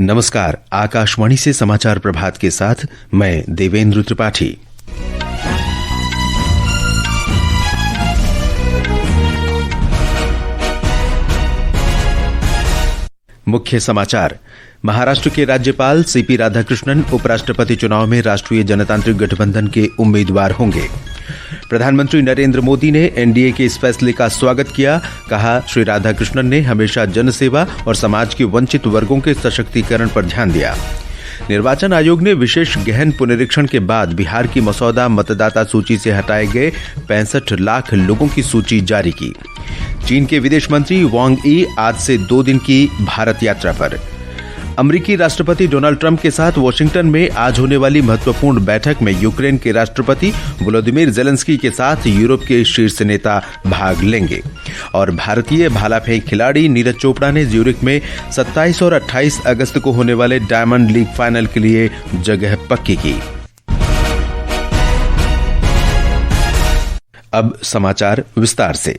नमस्कार, आकाशवाणी से समाचार प्रभात के साथ मैं देवेंद्र त्रिपाठी। मुख्य समाचार। महाराष्ट्र के राज्यपाल सीपी राधाकृष्णन उपराष्ट्रपति चुनाव में राष्ट्रीय जनतांत्रिक गठबंधन के उम्मीदवार होंगे। प्रधानमंत्री नरेंद्र मोदी ने एनडीए के इस फैसले का स्वागत किया। कहा, श्री राधाकृष्णन ने हमेशा जनसेवा और समाज के वंचित वर्गों के सशक्तिकरण पर ध्यान दिया। निर्वाचन आयोग ने विशेष गहन पुनरीक्षण के बाद बिहार की मसौदा मतदाता सूची से हटाए गए 65 लाख लोगों की सूची जारी की। चीन के विदेश मंत्री वांग यी आज से 2 दिन की भारत यात्रा पर। अमेरिकी राष्ट्रपति डोनाल्ड ट्रंप के साथ वॉशिंगटन में आज होने वाली महत्वपूर्ण बैठक में यूक्रेन के राष्ट्रपति वोलोदिमीर जेलेंस्की के साथ यूरोप के शीर्ष नेता भाग लेंगे। और भारतीय भाला फेंक खिलाड़ी नीरज चोपड़ा ने ज्यूरिख में 27 और 28 अगस्त को होने वाले डायमंड लीग फाइनल के लिए जगह पक्की की। अब समाचार विस्तार से।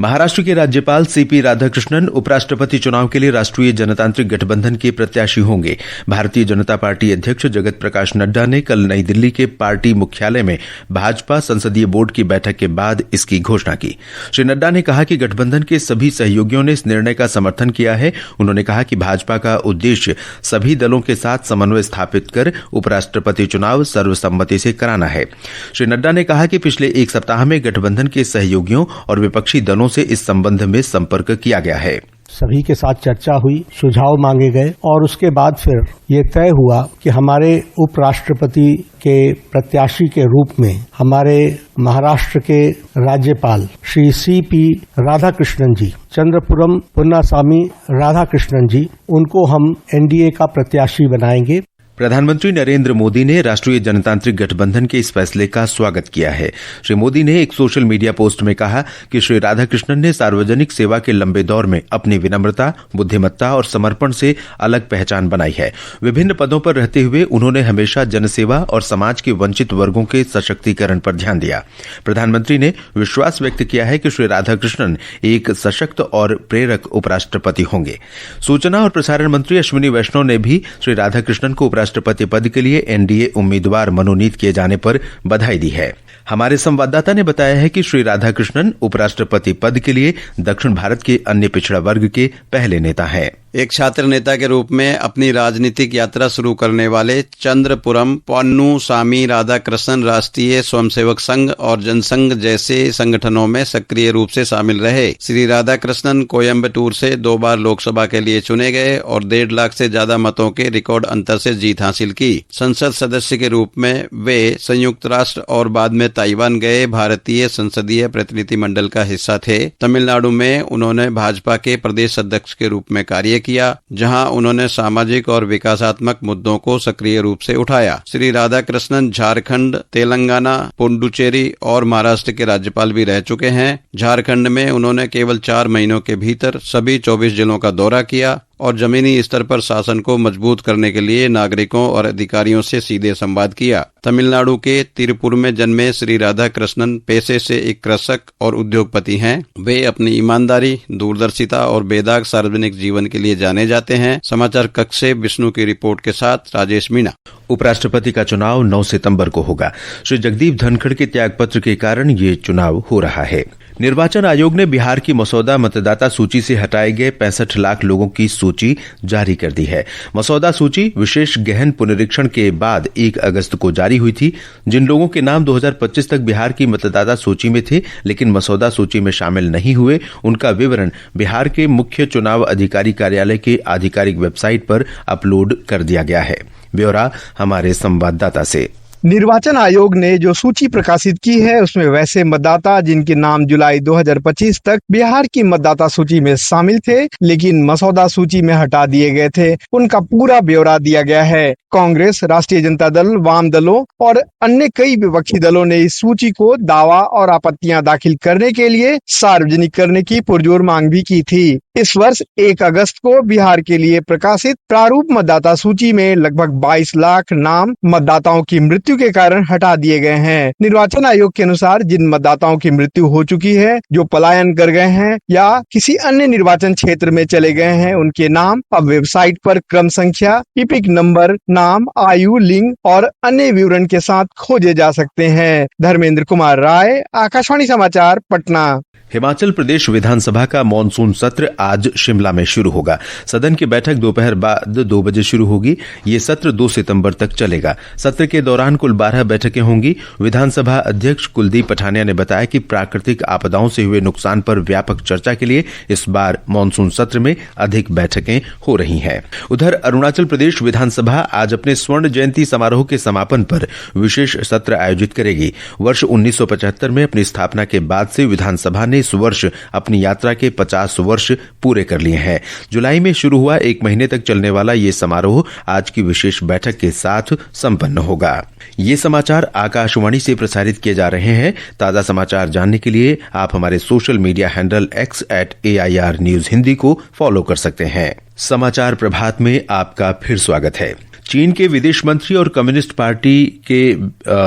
महाराष्ट्र के राज्यपाल सीपी राधाकृष्णन उपराष्ट्रपति चुनाव के लिए राष्ट्रीय जनतांत्रिक गठबंधन के प्रत्याशी होंगे। भारतीय जनता पार्टी अध्यक्ष जगत प्रकाश नड्डा ने कल नई दिल्ली के पार्टी मुख्यालय में भाजपा संसदीय बोर्ड की बैठक के बाद इसकी घोषणा की। श्री नड्डा ने कहा कि गठबंधन के सभी सहयोगियों ने इस निर्णय का समर्थन किया है। उन्होंने कहा कि भाजपा का उद्देश्य सभी दलों के साथ समन्वय स्थापित कर उपराष्ट्रपति चुनाव सर्वसम्मति से कराना है। श्री नड्डा ने कहा कि पिछले एक सप्ताह में गठबंधन के सहयोगियों और विपक्षी दलों से इस संबंध में संपर्क किया गया है। सभी के साथ चर्चा हुई, सुझाव मांगे गए और उसके बाद फिर ये तय हुआ कि हमारे उपराष्ट्रपति के प्रत्याशी के रूप में हमारे महाराष्ट्र के राज्यपाल श्री सीपी राधाकृष्णन जी, चंद्रपुरम पुन्नासामी राधाकृष्णन जी, उनको हम एनडीए का प्रत्याशी बनाएंगे। प्रधानमंत्री नरेंद्र मोदी ने राष्ट्रीय जनतांत्रिक गठबंधन के इस फैसले का स्वागत किया है। श्री मोदी ने एक सोशल मीडिया पोस्ट में कहा कि श्री राधाकृष्णन ने सार्वजनिक सेवा के लंबे दौर में अपनी विनम्रता, बुद्धिमत्ता और समर्पण से अलग पहचान बनाई है। विभिन्न पदों पर रहते हुए उन्होंने हमेशा जनसेवा और समाज के वंचित वर्गों के सशक्तिकरण पर ध्यान दिया। प्रधानमंत्री ने विश्वास व्यक्त किया है कि श्री राधाकृष्णन एक सशक्त और प्रेरक उपराष्ट्रपति होंगे। सूचना और प्रसारण मंत्री अश्विनी वैष्णव ने भी श्री राधाकृष्णन को राष्ट्रपति पद के लिए एनडीए उम्मीदवार मनोनीत किए जाने पर बधाई दी है। हमारे संवाददाता ने बताया है कि श्री राधाकृष्णन उपराष्ट्रपति पद के लिए दक्षिण भारत के अन्य पिछड़ा वर्ग के पहले नेता हैं। एक छात्र नेता के रूप में अपनी राजनीतिक यात्रा शुरू करने वाले चंद्रपुरम पोन्नुसामी राधाकृष्णन राष्ट्रीय स्वयंसेवक संघ और जनसंघ जैसे संगठनों में सक्रिय रूप से शामिल रहे। श्री राधाकृष्णन कोयम्बटूर से 2 बार लोकसभा के लिए चुने गए और 1.5 लाख से ज्यादा मतों के रिकॉर्ड अंतर से जीत हासिल की। संसद सदस्य के रूप में वे संयुक्त राष्ट्र और बाद में ताइवान गए भारतीय संसदीय प्रतिनिधिमंडल का हिस्सा थे। तमिलनाडु में उन्होंने भाजपा के प्रदेश अध्यक्ष के रूप में कार्य किया, जहां उन्होंने सामाजिक और विकासात्मक मुद्दों को सक्रिय रूप से उठाया। श्री राधाकृष्णन झारखंड, तेलंगाना, पुडुचेरी और महाराष्ट्र के राज्यपाल भी रह चुके हैं। झारखंड में उन्होंने केवल 4 महीनों के भीतर सभी 24 जिलों का दौरा किया और जमीनी स्तर पर शासन को मजबूत करने के लिए नागरिकों और अधिकारियों से सीधे संवाद किया। तमिलनाडु के तिरुपुर में जन्मे श्री राधाकृष्णन पेशे से एक कृषक और उद्योगपति हैं। वे अपनी ईमानदारी, दूरदर्शिता और बेदाग सार्वजनिक जीवन के लिए जाने जाते हैं। समाचार कक्ष से विष्णु की रिपोर्ट के साथ राजेश मीणा। उपराष्ट्रपति का चुनाव 9 सितंबर को होगा। श्री जगदीप धनखड़ के त्यागपत्र के कारण ये चुनाव हो रहा है। निर्वाचन आयोग ने बिहार की मसौदा मतदाता सूची से हटाए गए 65 लाख लोगों की सूची जारी कर दी है। मसौदा सूची विशेष गहन पुनरीक्षण के बाद 1 अगस्त को जारी हुई थी। जिन लोगों के नाम 2025 तक बिहार की मतदाता सूची में थे लेकिन मसौदा सूची में शामिल नहीं हुए, उनका विवरण बिहार के मुख्य चुनाव अधिकारी कार्यालय के आधिकारिक वेबसाइट पर अपलोड कर दिया गया है। ब्यौरा हमारे संवाददाता से। निर्वाचन आयोग ने जो सूची प्रकाशित की है उसमें वैसे मतदाता जिनके नाम जुलाई 2025 तक बिहार की मतदाता सूची में शामिल थे लेकिन मसौदा सूची में हटा दिए गए थे, उनका पूरा ब्यौरा दिया गया है। कांग्रेस, राष्ट्रीय जनता दल, वाम दलों और अन्य कई विपक्षी दलों ने इस सूची को दावा और आपत्तियां दाखिल करने के लिए सार्वजनिक करने की पुरजोर मांग भी की थी। इस वर्ष 1 अगस्त को बिहार के लिए प्रकाशित प्रारूप मतदाता सूची में लगभग 22 लाख नाम मतदाताओं की मृत्यु मृत्यु के कारण हटा दिए गए हैं। निर्वाचन आयोग के अनुसार जिन मतदाताओं की मृत्यु हो चुकी है, जो पलायन कर गए हैं या किसी अन्य निर्वाचन क्षेत्र में चले गए हैं, उनके नाम अब वेबसाइट पर क्रम संख्या, इपिक नंबर, नाम, आयु, लिंग और अन्य विवरण के साथ खोजे जा सकते हैं। धर्मेंद्र कुमार राय, आकाशवाणी समाचार, पटना। हिमाचल प्रदेश विधानसभा का मॉनसून सत्र आज शिमला में शुरू होगा। सदन की बैठक दोपहर बाद 2 बजे शुरू होगी। ये सत्र 2 सितंबर तक चलेगा। सत्र के दौरान कुल 12 बैठकें होंगी। विधानसभा अध्यक्ष कुलदीप पठानिया ने बताया कि प्राकृतिक आपदाओं से हुए नुकसान पर व्यापक चर्चा के लिए इस बार मॉनसून सत्र में अधिक बैठकें हो रही हैं। उधर अरुणाचल प्रदेश विधानसभा आज अपने स्वर्ण जयंती समारोह के समापन पर विशेष सत्र आयोजित करेगी। वर्ष 1975 में अपनी स्थापना के बाद से विधानसभा ने इस वर्ष अपनी यात्रा के 50 वर्ष पूरे कर लिए हैं। जुलाई में शुरू हुआ 1 महीने तक चलने वाला ये समारोह आज की विशेष बैठक के साथ संपन्न होगा। ये समाचार आकाशवाणी से प्रसारित किए जा रहे हैं। ताजा समाचार जानने के लिए आप हमारे social media handle x@AIR News Hindi को फॉलो कर सकते हैं। समाचार प्रभात में आपका फिर स्वागत है। चीन के विदेश मंत्री और कम्युनिस्ट पार्टी के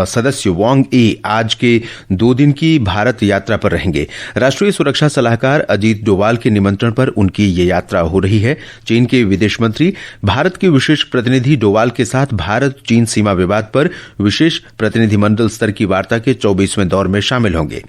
सदस्य वांग यी आज के 2 दिन की भारत यात्रा पर रहेंगे। राष्ट्रीय सुरक्षा सलाहकार अजीत डोवाल के निमंत्रण पर उनकी ये यात्रा हो रही है। चीन के विदेश मंत्री भारत के विशेष प्रतिनिधि डोवाल के साथ भारत चीन सीमा विवाद पर विशेष प्रतिनिधिमंडल स्तर की वार्ता के 24वें दौर में शामिल होंगे।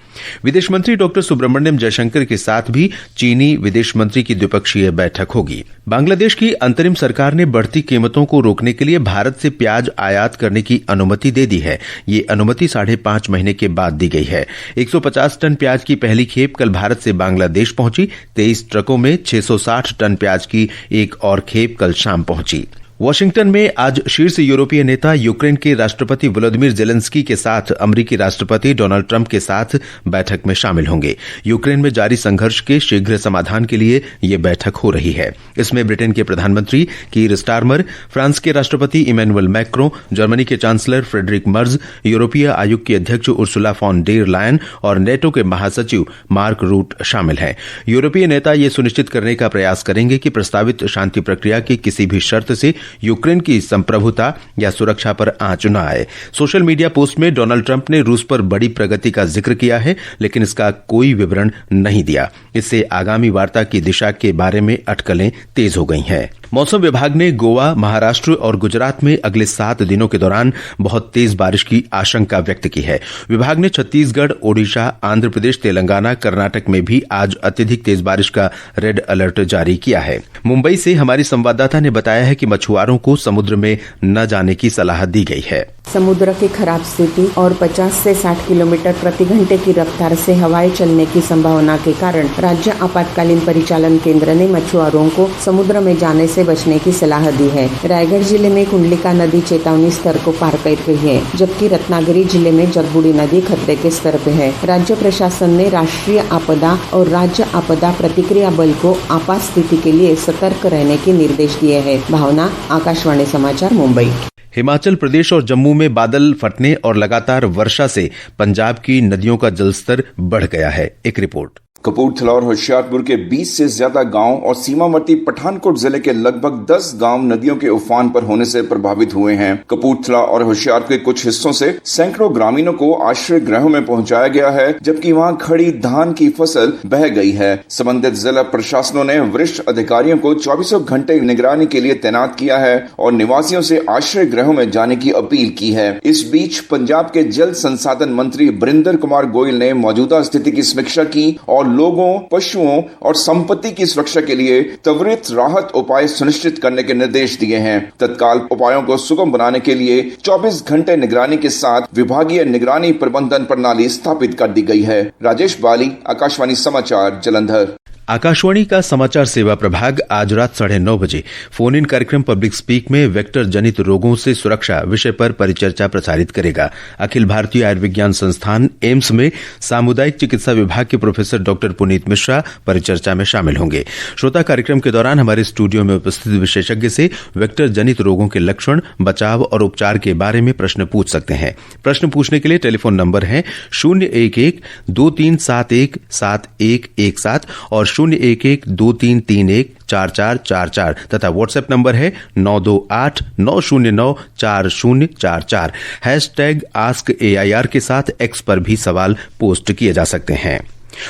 विदेश मंत्री डॉक्टर सुब्रमण्यम जयशंकर के साथ भी चीनी विदेश मंत्री की द्विपक्षीय बैठक होगी। बांग्लादेश की अंतरिम सरकार ने बढ़ती कीमतों को रोकने के लिए भारत से प्याज आयात करने की अनुमति दे दी है। ये अनुमति 5.5 महीने के बाद दी गई है। 150 टन प्याज की पहली खेप कल भारत से बांग्लादेश पहुंची। 23 ट्रकों में 660 टन प्याज की एक और खेप कल शाम पहुंची। वॉशिंगटन में आज शीर्ष यूरोपीय नेता यूक्रेन के राष्ट्रपति वोलोदिमीर जेलेंस्की के साथ अमेरिकी राष्ट्रपति डोनाल्ड ट्रंप के साथ बैठक में शामिल होंगे। यूक्रेन में जारी संघर्ष के शीघ्र समाधान के लिए ये बैठक हो रही है। इसमें ब्रिटेन के प्रधानमंत्री कीर स्टारमर, फ्रांस के राष्ट्रपति इमैनुअल मैक्रों, जर्मनी के चांसलर फ्रेडरिक मर्ज, यूरोपीय आयोग की अध्यक्ष उर्सुला फॉन डेर लायन और नेटो के महासचिव मार्क रूट शामिल हैं। यूरोपीय नेता ये सुनिश्चित करने का प्रयास करेंगे कि प्रस्तावित शांति प्रक्रिया की किसी भी शर्त से यूक्रेन की संप्रभुता या सुरक्षा पर आंच न आए। सोशल मीडिया पोस्ट में डोनाल्ड ट्रंप ने रूस पर बड़ी प्रगति का जिक्र किया है, लेकिन इसका कोई विवरण नहीं दिया। इससे आगामी वार्ता की दिशा के बारे में अटकलें तेज हो गई हैं। मौसम विभाग ने गोवा, महाराष्ट्र और गुजरात में अगले 7 दिनों के दौरान बहुत तेज बारिश की आशंका व्यक्त की है। विभाग ने छत्तीसगढ़, ओडिशा, आंध्र प्रदेश, तेलंगाना, कर्नाटक में भी आज अत्यधिक तेज बारिश का रेड अलर्ट जारी किया है। मुंबई से हमारी संवाददाता ने बताया है कि मछुआरों को समुद्र में न जाने की सलाह दी गई है। समुद्र की खराब स्थिति और 50 से 60 किलोमीटर प्रति घंटे की रफ्तार से हवाएं चलने की संभावना के कारण राज्य आपातकालीन परिचालन केंद्र ने मछुआरों को समुद्र में जाने से बचने की सलाह दी है। रायगढ़ जिले में कुंडलिका नदी चेतावनी स्तर को पार कर गई है, जबकि रत्नागिरी जिले में जगबुड़ी नदी खतरे के स्तर पे है। राज्य प्रशासन ने राष्ट्रीय आपदा और राज्य आपदा प्रतिक्रिया बल को आपात स्थिति के लिए सतर्क रहने के निर्देश दिए हैं। भावना, आकाशवाणी समाचार, मुंबई। हिमाचल प्रदेश और जम्मू में बादल फटने और लगातार वर्षा से पंजाब की नदियों का जलस्तर बढ़ गया है। एक रिपोर्ट। कपूरथला और होशियारपुर के 20 से ज्यादा गांव और सीमावर्ती पठानकोट जिले के लगभग 10 गांव नदियों के उफान पर होने से प्रभावित हुए हैं। कपूरथला और होशियारपुर के कुछ हिस्सों से सैकड़ों ग्रामीणों को आश्रय गृहों में पहुंचाया गया है, जबकि वहां खड़ी धान की फसल बह गई है। संबंधित जिला प्रशासनों ने वरिष्ठ अधिकारियों को 24 घंटे निगरानी के लिए तैनात किया है और निवासियों से आश्रय गृहों में जाने की अपील की है। इस बीच पंजाब के जल संसाधन मंत्री बरिंदर कुमार गोयल ने मौजूदा स्थिति की समीक्षा की और लोगों, पशुओं और संपत्ति की सुरक्षा के लिए त्वरित राहत उपाय सुनिश्चित करने के निर्देश दिए हैं। तत्काल उपायों को सुगम बनाने के लिए 24 घंटे निगरानी के साथ विभागीय निगरानी प्रबंधन प्रणाली स्थापित कर दी गई है। राजेश बाली, आकाशवाणी समाचार, जालंधर। आकाशवाणी का समाचार सेवा प्रभाग आज रात 9:30 बजे फोन इन कार्यक्रम पब्लिक स्पीक में वेक्टर जनित रोगों से सुरक्षा विषय पर परिचर्चा प्रसारित करेगा। अखिल भारतीय आयुर्विज्ञान संस्थान एम्स में सामुदायिक चिकित्सा विभाग के प्रोफेसर डॉक्टर पुनीत मिश्रा परिचर्चा में शामिल होंगे। श्रोता कार्यक्रम के दौरान हमारे स्टूडियो में उपस्थित विशेषज्ञ से वेक्टर जनित रोगों के लक्षण, बचाव और उपचार के बारे में प्रश्न पूछ सकते हैं। प्रश्न पूछने के लिए टेलीफोन नंबर है 011-2371-7117 और 011-2331-4444 तथा व्हाट्सएप नंबर है 928-909-4044। हैशटैग AskAIR के साथ एक्स पर भी सवाल पोस्ट किए जा सकते हैं।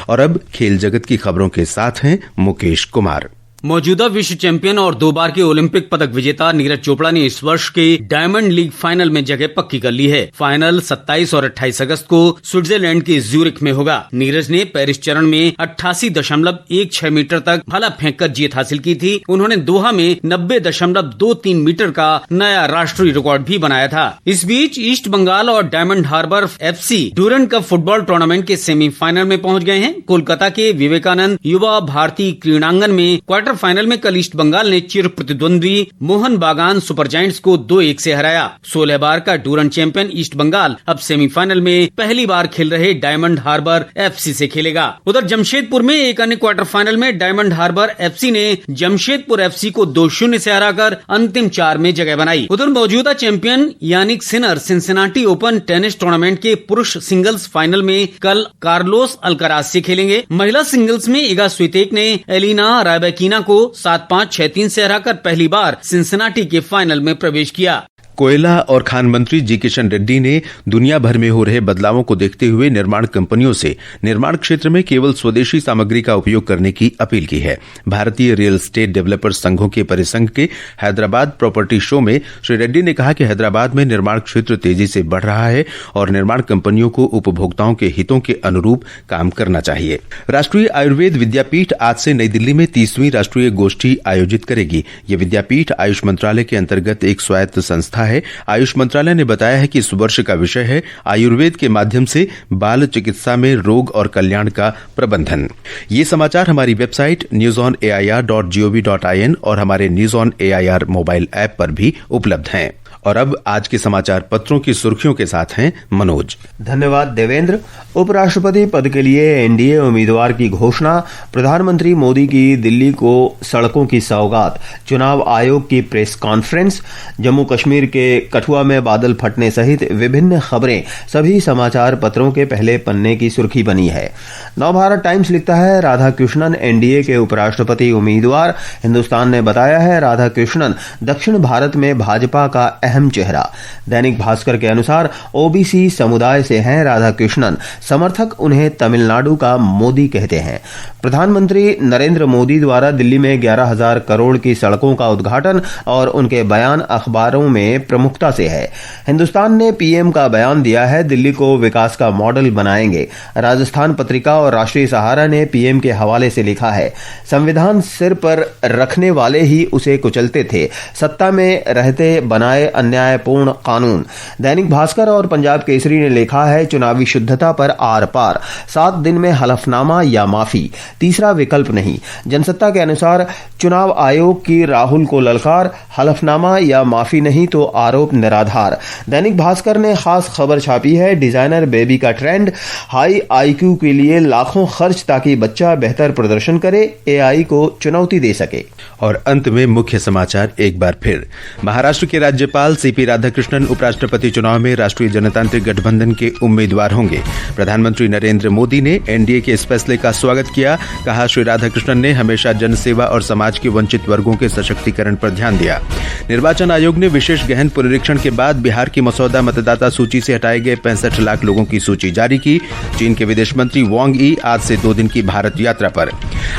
और अब खेल जगत की खबरों के साथ हैं मुकेश कुमार। मौजूदा विश्व चैंपियन और 2 बार के ओलंपिक पदक विजेता नीरज चोपड़ा ने इस वर्ष के डायमंड लीग फाइनल में जगह पक्की कर ली है। फाइनल 27 और 28 अगस्त को स्विट्जरलैंड के ज्यूरिख में होगा। नीरज ने पेरिस चरण में 88.16 मीटर तक भाला फेंककर जीत हासिल की थी। उन्होंने दोहा में 90.23 मीटर का नया राष्ट्रीय रिकॉर्ड भी बनाया था। इस बीच ईस्ट बंगाल और Diamond Harbour FC Durand Cup football tournament के सेमीफाइनल में पहुंच गए हैं। कोलकाता के विवेकानंद युवा भारती क्रीड़ांगन में क्वार्टर फाइनल में कल ईस्ट बंगाल ने चिर प्रतिद्वंदी मोहन बागान सुपर जायंट्स को 2-1 से हराया। 16 बार का डूरंड चैंपियन ईस्ट बंगाल अब सेमीफाइनल में पहली बार खेल रहे डायमंड हार्बर FC से खेलेगा। उधर जमशेदपुर में एक अन्य क्वार्टर फाइनल में डायमंड हार्बर FC ने जमशेदपुर FC को 2-0 से हराकर अंतिम 4 में जगह बनाई। उधर मौजूदा champion Jannik Sinner Cincinnati Open tennis tournament के पुरुष सिंगल्स फाइनल में कल कार्लोस अल्कराज से खेलेंगे। महिला सिंगल्स में इगा स्वितेक ने एलिना रायबैकिना को 7-5, 6-3 से हराकर पहली बार सिंसिनाटी के फाइनल में प्रवेश किया। कोयला और खान मंत्री जी किशन रेड्डी ने दुनिया भर में हो रहे बदलावों को देखते हुए निर्माण कंपनियों से निर्माण क्षेत्र में केवल स्वदेशी सामग्री का उपयोग करने की अपील की है। भारतीय रियल एस्टेट डेवलपर्स संघों के परिसंघ के हैदराबाद प्रॉपर्टी शो में श्री रेड्डी ने कहा कि हैदराबाद में निर्माण क्षेत्र तेजी से बढ़ रहा है और निर्माण कंपनियों को उपभोक्ताओं के हितों के अनुरूप काम करना चाहिए। राष्ट्रीय आयुर्वेद विद्यापीठ आज से नई दिल्ली में 30वीं राष्ट्रीय गोष्ठी आयोजित करेगी। ये विद्यापीठ आयुष मंत्रालय के अंतर्गत एक स्वायत्त संस्था है। आयुष मंत्रालय ने बताया है कि इस वर्ष का विषय है आयुर्वेद के माध्यम से बाल चिकित्सा में रोग और कल्याण का प्रबंधन। ये समाचार हमारी वेबसाइट newsonair.gov.in और हमारे news on AIR mobile app पर भी उपलब्ध हैं। और अब आज के समाचार पत्रों की सुर्खियों के साथ हैं मनोज। धन्यवाद देवेंद्र। उपराष्ट्रपति पद के लिए एनडीए उम्मीदवार की घोषणा, प्रधानमंत्री मोदी की दिल्ली को सड़कों की सौगात, चुनाव आयोग की प्रेस कॉन्फ्रेंस, जम्मू कश्मीर के कठुआ में बादल फटने सहित विभिन्न खबरें सभी समाचार पत्रों के पहले पन्ने की सुर्खी बनी है। नवभारत टाइम्स लिखता है, राधाकृष्णन एनडीए के उपराष्ट्रपति उम्मीदवार। हिंदुस्तान ने बताया है, राधाकृष्णन दक्षिण भारत में भाजपा का अहम चेहरा। दैनिक भास्कर के अनुसार ओबीसी समुदाय से हैं राधाकृष्णन, समर्थक उन्हें तमिलनाडु का मोदी कहते हैं। प्रधानमंत्री नरेंद्र मोदी द्वारा दिल्ली में 11,000 करोड़ की सड़कों का उद्घाटन और उनके बयान अखबारों में प्रमुखता से है। हिंदुस्तान ने पीएम का बयान दिया है, दिल्ली को विकास का मॉडल बनाएंगे। राजस्थान पत्रिका और राष्ट्रीय सहारा ने पीएम के हवाले से लिखा है, संविधान सिर पर रखने वाले ही उसे कुचलते थे, सत्ता में रहते बनाए अन्यायपूर्ण कानून। दैनिक भास्कर और पंजाब केसरी ने लिखा है, चुनावी शुद्धता पर आर पार, 7 दिन में हलफनामा या माफी, तीसरा विकल्प नहीं। जनसत्ता के अनुसार चुनाव आयोग की राहुल को ललकार, हलफनामा या माफी नहीं तो आरोप निराधार। दैनिक भास्कर ने खास खबर छापी है, डिजाइनर बेबी का ट्रेंड, हाई आईक्यू के लिए लाखों खर्च ताकि बच्चा बेहतर प्रदर्शन करे, एआई को चुनौती दे सके। और अंत में मुख्य समाचार एक बार फिर। महाराष्ट्र के राज्यपाल सीपी राधाकृष्णन उपराष्ट्रपति चुनाव में राष्ट्रीय जनतांत्रिक गठबंधन के उम्मीदवार होंगे। प्रधानमंत्री नरेंद्र मोदी ने एनडीए के इस फैसले का स्वागत किया। कहा, श्री राधाकृष्णन ने हमेशा जनसेवा और समाज के वंचित वर्गों के सशक्तिकरण पर ध्यान दिया। निर्वाचन आयोग ने विशेष गहन पुनरीक्षण के बाद बिहार की मसौदा मतदाता सूची से हटाए गए 65 लाख लोगों की सूची जारी की। चीन के विदेश मंत्री वांग यी आज से 2 दिन की भारत यात्रा पर।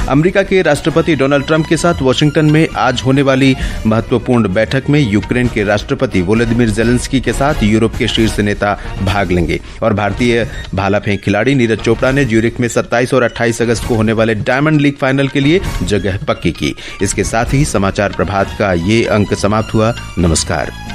अमेरिका के राष्ट्रपति डोनाल्ड ट्रंप के साथ वाशिंगटन में आज होने वाली महत्वपूर्ण बैठक में यूक्रेन के राष्ट्रपति वोलोदिमीर जेलेंस्की के साथ यूरोप के शीर्ष नेता भाग लेंगे। और भारतीय भाला फेंक खिलाड़ी नीरज चोपड़ा ने ज्यूरिख में 27 और 28 अगस्त को होने वाले डायमंड लीग फाइनल के लिए जगह पक्की की। इसके साथ ही समाचार प्रभात का ये अंक समाप्त हुआ। नमस्कार।